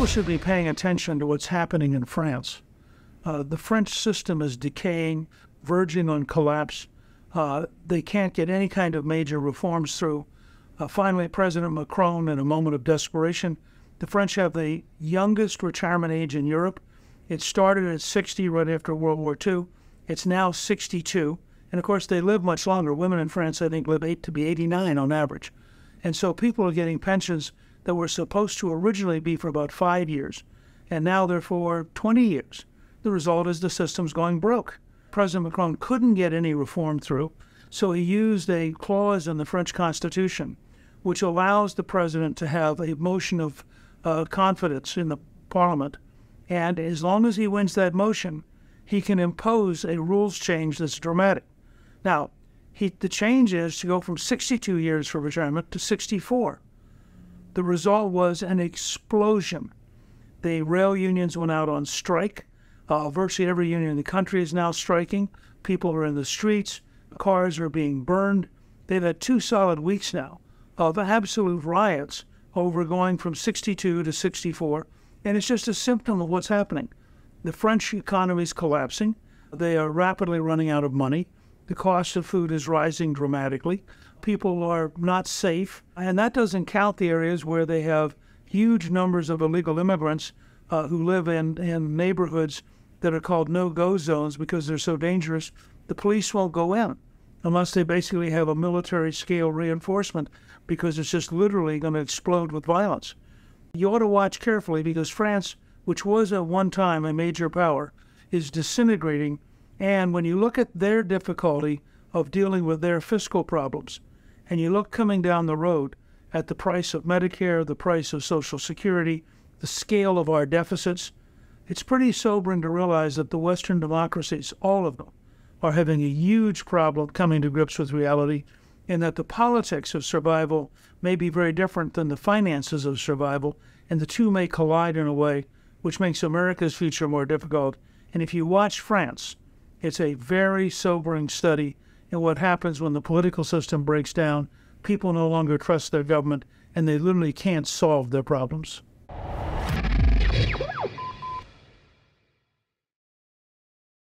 People should be paying attention to what's happening in France. The French system is decaying, verging on collapse. They can't get any kind of major reforms through. Finally, President Macron, in a moment of desperation, the French have the youngest retirement age in Europe. It started at 60 right after World War II. It's now 62. And of course, they live much longer. Women in France, I think, live to be 89 on average. And so people are getting pensions that were supposed to originally be for about 5 years, and now they're for 20 years. The result is the system's going broke. President Macron couldn't get any reform through, so he used a clause in the French Constitution which allows the president to have a motion of confidence in the parliament, and as long as he wins that motion, he can impose a rules change that's dramatic. Now, the change is to go from 62 years for retirement to 64. The result was an explosion. The rail unions went out on strike. Virtually every union in the country is now striking. People are in the streets. Cars are being burned. They've had 2 solid weeks now of absolute riots over going from 62 to 64, and it's just a symptom of what's happening. The French economy is collapsing. They are rapidly running out of money. The cost of food is rising dramatically. People are not safe, and that doesn't count the areas where they have huge numbers of illegal immigrants who live in neighborhoods that are called no-go zones because they're so dangerous. The police won't go in unless they basically have a military-scale reinforcement because it's just literally going to explode with violence. You ought to watch carefully because France, which was at one time a major power, is disintegrating, and when you look at their difficulty of dealing with their fiscal problems, and you look coming down the road at the price of Medicare, the price of Social Security, the scale of our deficits, it's pretty sobering to realize that the Western democracies, all of them, are having a huge problem coming to grips with reality, and that the politics of survival may be very different than the finances of survival, and the two may collide in a way which makes America's future more difficult. And if you watch France, it's a very sobering study in what happens when the political system breaks down. People no longer trust their government, and they literally can't solve their problems.